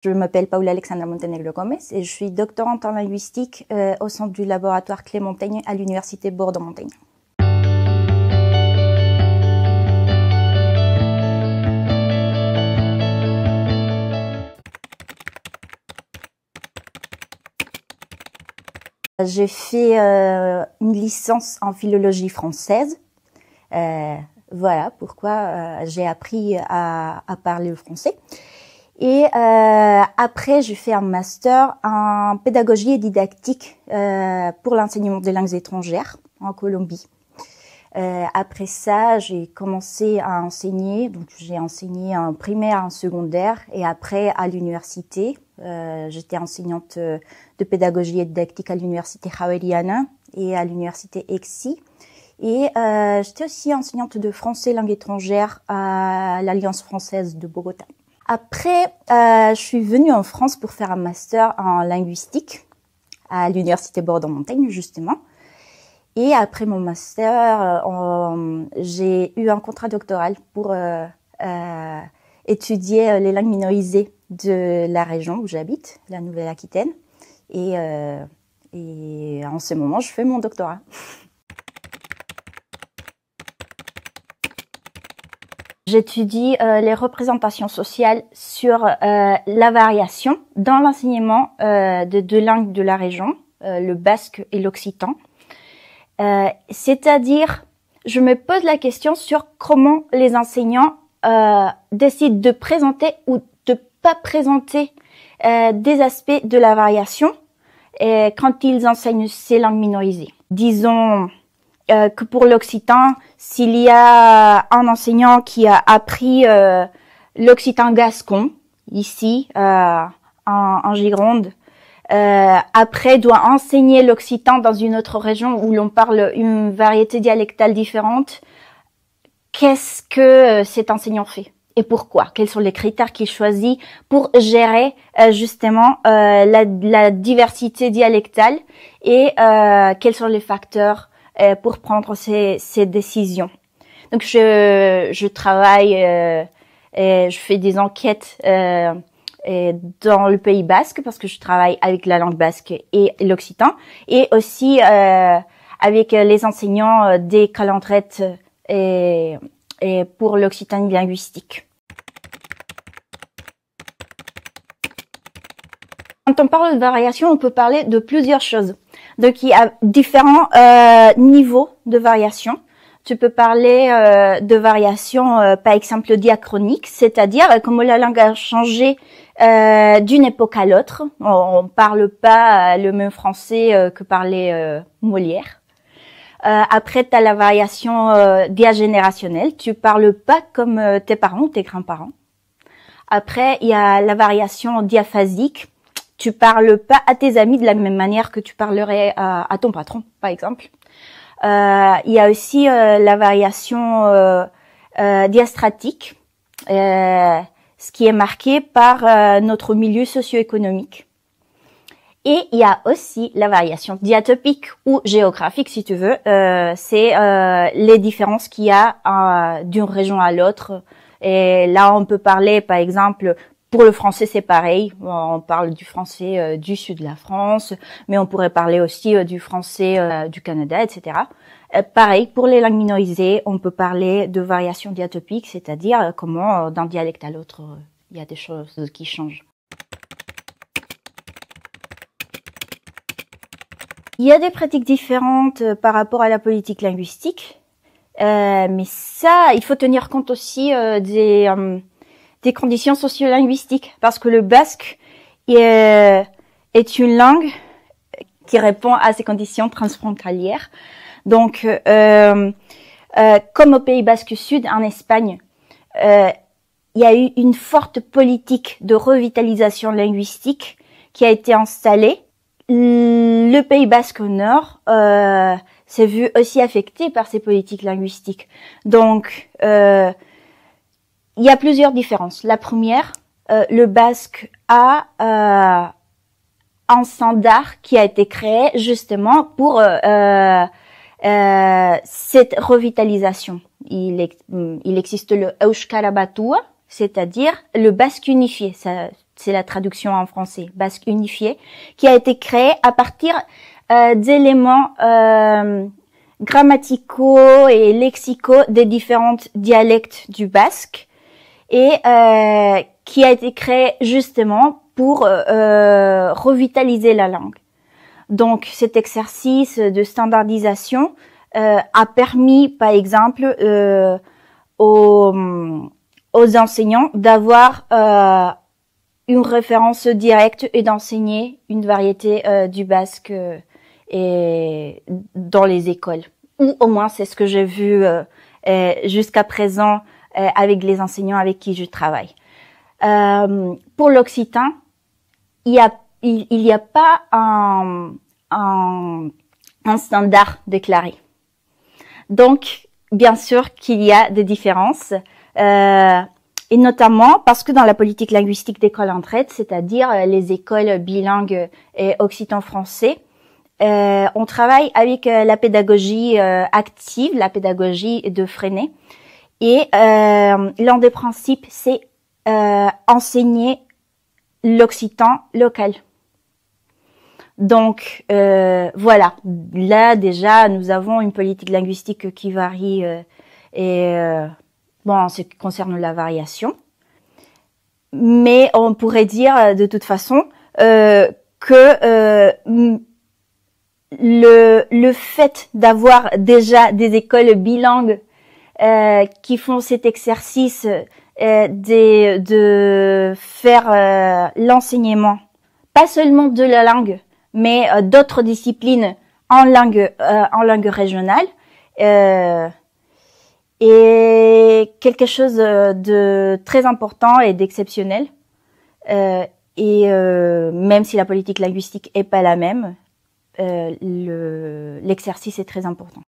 Je m'appelle Paula Alexandra Montenegro Gomez et je suis doctorante en linguistique au sein du laboratoire Clé-Montaigne à l'université Bordeaux-Montaigne. J'ai fait une licence en philologie française. Voilà pourquoi j'ai appris à parler le français. Et après, j'ai fait un master en pédagogie et didactique pour l'enseignement des langues étrangères en Colombie. Après ça, j'ai commencé à enseigner. Donc, j'ai enseigné en primaire, en secondaire, et après à l'université. J'étais enseignante de pédagogie et didactique à l'université Javeriana et à l'université EXI. Et j'étais aussi enseignante de français langue étrangère à l'Alliance française de Bogota. Après, je suis venue en France pour faire un master en linguistique à l'université Bordeaux-Montaigne, justement. Et après mon master, j'ai eu un contrat doctoral pour étudier les langues minorisées de la région où j'habite, la Nouvelle-Aquitaine. Et en ce moment, je fais mon doctorat. J'étudie les représentations sociales sur la variation dans l'enseignement de deux langues de la région, le basque et l'occitan. C'est-à-dire, je me pose la question sur comment les enseignants décident de présenter ou de pas présenter des aspects de la variation quand ils enseignent ces langues minorisées. Disons que pour l'occitan, s'il y a un enseignant qui a appris l'occitan gascon, ici, en Gironde, après doit enseigner l'occitan dans une autre région où l'on parle une variété dialectale différente, qu'est-ce que cet enseignant fait et pourquoi? Quels sont les critères qu'il choisit pour gérer justement la diversité dialectale et quels sont les facteurs pour prendre ces décisions. Donc je travaille et je fais des enquêtes dans le Pays basque parce que je travaille avec la langue basque et l'occitan et aussi avec les enseignants des calendrettes et pour l'occitanie linguistique. Quand on parle de variation, on peut parler de plusieurs choses. Donc, il y a différents niveaux de variation. Tu peux parler de variation, par exemple, diachronique, c'est-à-dire comment la langue a changé d'une époque à l'autre. On parle pas le même français que parlait Molière. Après, tu as la variation diagénérationnelle. Tu parles pas comme tes parents ou tes grands-parents. Après, il y a la variation diaphasique. Tu parles pas à tes amis de la même manière que tu parlerais à ton patron, par exemple. Il y a aussi la variation diastratique, ce qui est marqué par notre milieu socio-économique. Et il y a aussi la variation diatopique ou géographique, si tu veux. C'est les différences qu'il y a d'une région à l'autre. Et là, on peut parler, par exemple, pour le français, c'est pareil. On parle du français du sud de la France, mais on pourrait parler aussi du français du Canada, etc. Pareil, pour les langues minorisées, on peut parler de variation diatopique, c'est-à-dire comment d'un dialecte à l'autre, il y a des choses qui changent. Il y a des pratiques différentes par rapport à la politique linguistique, mais ça, il faut tenir compte aussi des conditions socio-linguistiques, parce que le basque est une langue qui répond à ces conditions transfrontalières. Donc, comme au Pays basque Sud, en Espagne, il y a eu une forte politique de revitalisation linguistique qui a été installée. Le Pays basque au nord s'est vu aussi affecté par ces politiques linguistiques. Donc, il y a plusieurs différences. La première, le basque a un standard qui a été créé justement pour cette revitalisation. Il existe le Euskara Batua, c'est-à-dire le basque unifié. c'est la traduction en français, basque unifié, qui a été créé à partir d'éléments grammaticaux et lexicaux des différents dialectes du basque et qui a été créé justement pour revitaliser la langue. Donc cet exercice de standardisation a permis par exemple aux enseignants d'avoir une référence directe et d'enseigner une variété du basque et dans les écoles. Ou au moins c'est ce que j'ai vu jusqu'à présent avec les enseignants avec qui je travaille. Pour l'occitan, il y a pas un standard déclaré. Donc, bien sûr qu'il y a des différences, et notamment parce que dans la politique linguistique d'école entraide, c'est-à-dire les écoles bilingues et occitan-français, on travaille avec la pédagogie active, la pédagogie de Freinet, et l'un des principes, c'est enseigner l'occitan local. Donc voilà, là déjà nous avons une politique linguistique qui varie bon en ce qui concerne la variation, mais on pourrait dire de toute façon que le fait d'avoir déjà des écoles bilingues qui font cet exercice de faire l'enseignement, pas seulement de la langue, mais d'autres disciplines en langue régionale, est quelque chose de très important et d'exceptionnel. Et même si la politique linguistique est pas la même, l'exercice est très important.